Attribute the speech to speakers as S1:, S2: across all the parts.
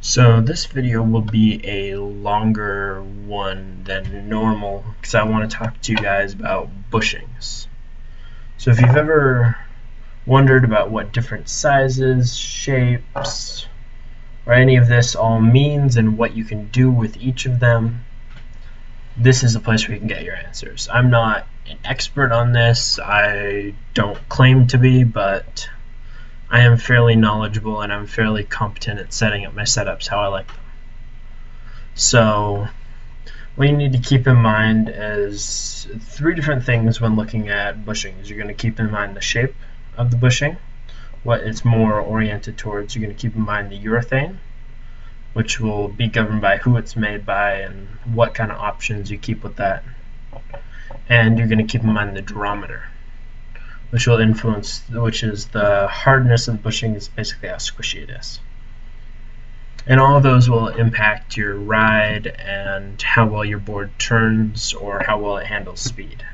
S1: So this video will be a longer one than normal because I want to talk to you guys about bushings. So if you've ever wondered about what different sizes, shapes, or any of this all means and what you can do with each of them, this is the place where you can get your answers. I'm not an expert on this. I don't claim to be, but I am fairly knowledgeable and I'm fairly competent at setting up my setups how I like them. So what you need to keep in mind is three different things when looking at bushings. You're going to keep in mind the shape of the bushing, what it's more oriented towards. You're going to keep in mind the urethane, which will be governed by who it's made by and what kind of options you keep with that. And you're going to keep in mind the durometer, which will influence, which is the hardness of the bushing, is basically how squishy it is. And all of those will impact your ride and how well your board turns or how well it handles speed.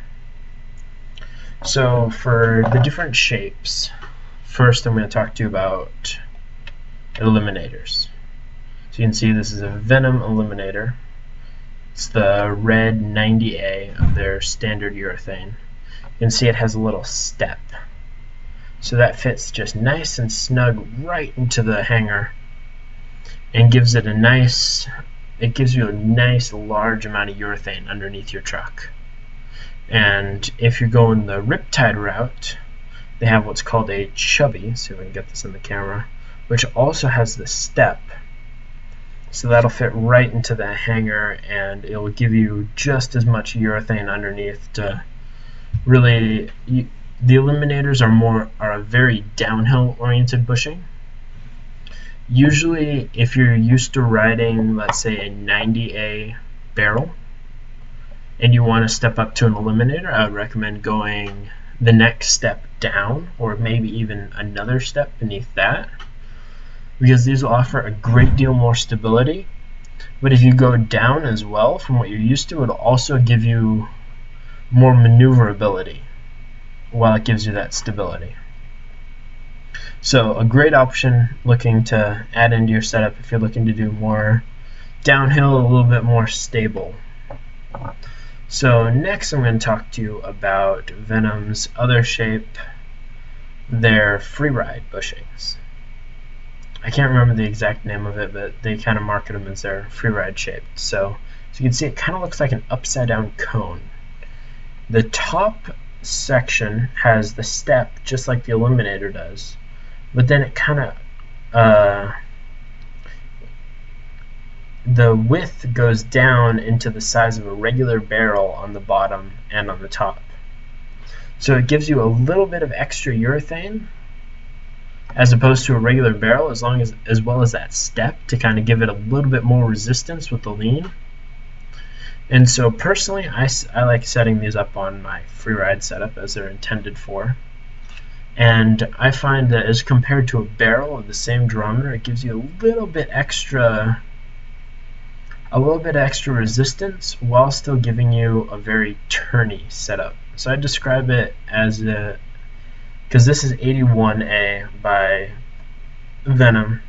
S1: So for the different shapes, first I'm going to talk to you about eliminators. So you can see this is a Venom eliminator. It's the red 90A of their standard urethane. You can see it has a little step. So that fits just nice and snug right into the hanger and gives it a nice, it gives you a nice large amount of urethane underneath your truck. And if you're going the Riptide route, they have what's called a chubby, see if I can get this in the camera, which also has the step. So that'll fit right into the hanger and it'll give you just as much urethane underneath to really, the eliminators are a very downhill oriented bushing. Usually if you're used to riding, let's say, a 90A barrel and you want to step up to an eliminator, I would recommend going the next step down or maybe even another step beneath that, because these will offer a great deal more stability. But if you go down as well from what you're used to, it'll also give you more maneuverability while it gives you that stability. So a great option looking to add into your setup if you're looking to do more downhill, a little bit more stable. So next I'm going to talk to you about Venom's other shape, their freeride bushings. I can't remember the exact name of it, but they kind of market them as their freeride shape. So you can see it kind of looks like an upside down cone. The top section has the step just like the eliminator does, but then it kind of the width goes down into the size of a regular barrel on the bottom and on the top. So it gives you a little bit of extra urethane as opposed to a regular barrel, as well as that step to kind of give it a little bit more resistance with the lean. And so personally, I like setting these up on my freeride setup as they're intended for. And I find that as compared to a barrel of the same durometer, it gives you a little bit extra resistance while still giving you a very turny setup. So I describe it as because this is 81A by Venom,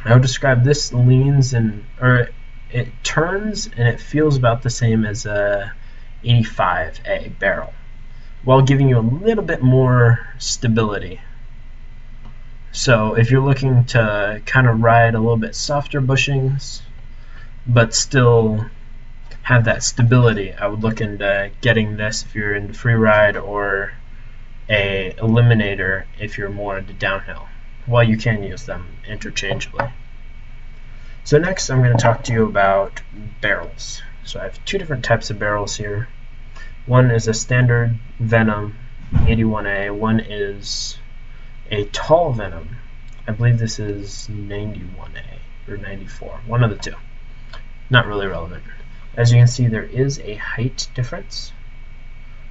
S1: I would describe this leans it turns and it feels about the same as a 85A barrel, while giving you a little bit more stability. So if you're looking to kind of ride a little bit softer bushings, but still have that stability, I would look into getting this if you're into freeride, or a eliminator if you're more into downhill, while you can use them interchangeably. So next I'm going to talk to you about barrels. So I have two different types of barrels here. One is a standard Venom 81A, one is a tall Venom. I believe this is 91A or 94, one of the two. Not really relevant. As you can see, there is a height difference.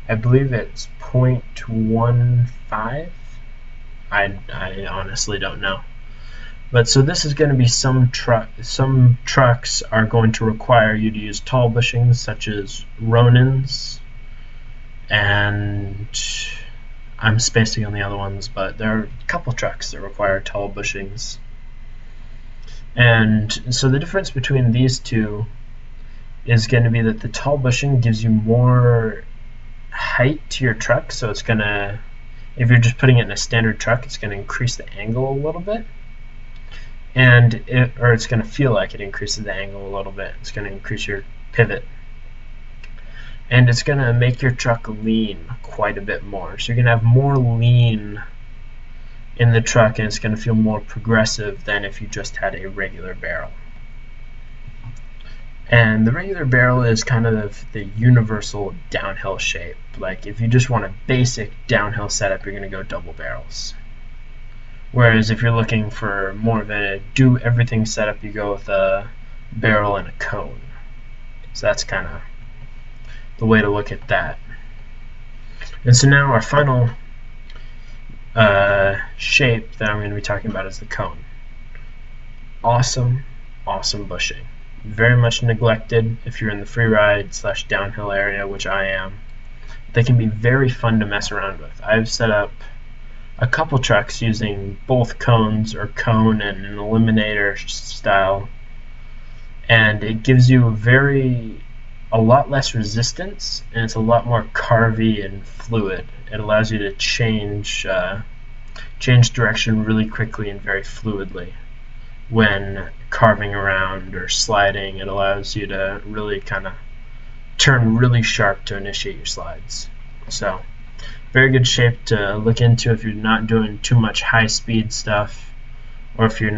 S1: I believe it's 0.15. I honestly don't know. But so this is going to be some trucks are going to require you to use tall bushings, such as Ronins, and I'm spacing on the other ones, but there are a couple trucks that require tall bushings. And so the difference between these two is going to be that the tall bushing gives you more height to your truck, so it's going to, if you're just putting it in a standard truck, it's going to increase the angle a little bit, and it's going to feel like it increases the angle a little bit. It's going to increase your pivot, and it's going to make your truck lean quite a bit more. So you're going to have more lean in the truck, and it's going to feel more progressive than if you just had a regular barrel. And the regular barrel is kind of the universal downhill shape. Like if you just want a basic downhill setup, you're going to go double barrels. Whereas if you're looking for more of a do everything setup, you go with a barrel and a cone. So that's kind of the way to look at that. And so now our final shape that I'm going to be talking about is the cone. Awesome bushing. Very much neglected if you're in the freeride / downhill area, which I am. They can be very fun to mess around with. I've set up a couple trucks using both cones or cone and an eliminator style, and it gives you a lot less resistance, and it's a lot more carvy and fluid. It allows you to change direction really quickly and very fluidly when carving around or sliding. It allows you to really kind of turn really sharp to initiate your slides. So very good shape to look into if you're not doing too much high speed stuff, or if you're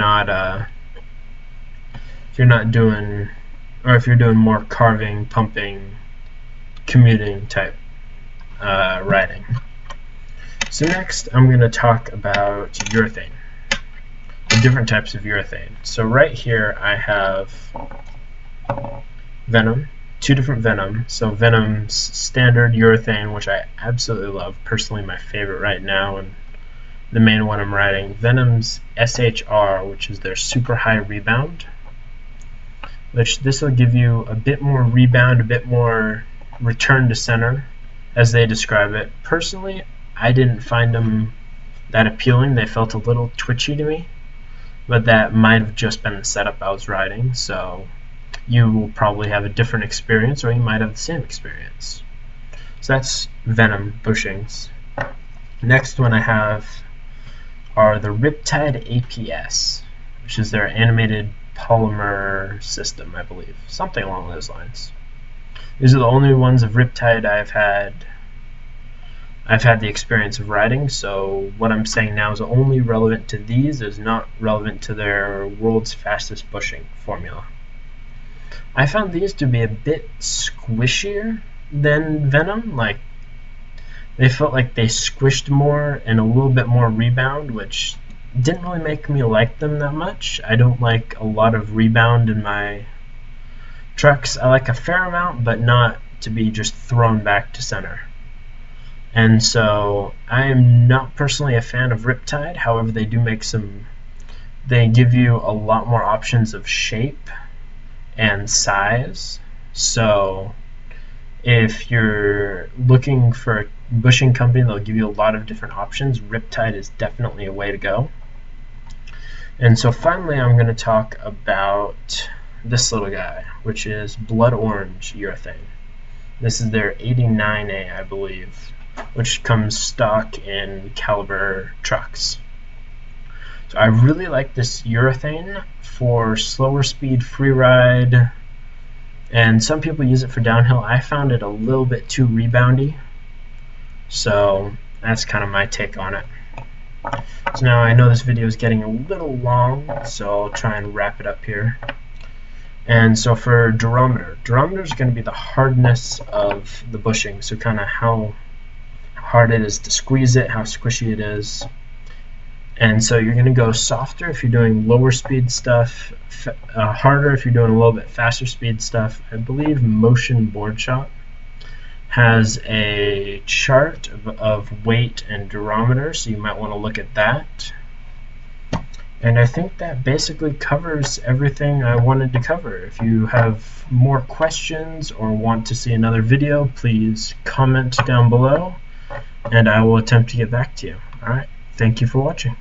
S1: doing more carving, pumping, commuting type riding. So next I'm going to talk about urethane, the different types of urethane. So right here I have Venom, two different Venom. So Venom's standard urethane, which I absolutely love, personally my favorite right now and the main one I'm riding. Venom's SHR, which is their super high rebound, which this will give you a bit more rebound, a bit more return to center as they describe it. Personally, I didn't find them that appealing. They felt a little twitchy to me, but that might have just been the setup I was riding, so you will probably have a different experience, or you might have the same experience. So that's Venom bushings. Next one I have are the Riptide APS, which is their animated polymer system, I believe. Something along those lines. These are the only ones of Riptide I've had the experience of riding, so what I'm saying now is only relevant to these, is not relevant to their world's fastest bushing formula. I found these to be a bit squishier than Venom. Like, they felt like they squished more and a little bit more rebound, which didn't really make me like them that much. I don't like a lot of rebound in my trucks. I like a fair amount, but not to be just thrown back to center. And so I am not personally a fan of Riptide. However, they do make they give you a lot more options of shape and size. So if you're looking for a bushing company, they'll give you a lot of different options. Riptide is definitely a way to go. And so finally I'm going to talk about this little guy, which is Blood Orange urethane. This is their 89A, I believe, which comes stock in Caliber trucks. So I really like this urethane for slower speed freeride, and some people use it for downhill. I found it a little bit too reboundy, so that's kind of my take on it. So now I know this video is getting a little long, so I'll try and wrap it up here. And so for durometer is going to be the hardness of the bushing, so kind of how hard it is to squeeze it, how squishy it is. And so you're going to go softer if you're doing lower speed stuff, harder if you're doing a little bit faster speed stuff. I believe Motion Board Shop has a chart of weight and durometer, so you might want to look at that. And I think that basically covers everything I wanted to cover. If you have more questions or want to see another video, please comment down below, and I will attempt to get back to you. Alright, thank you for watching.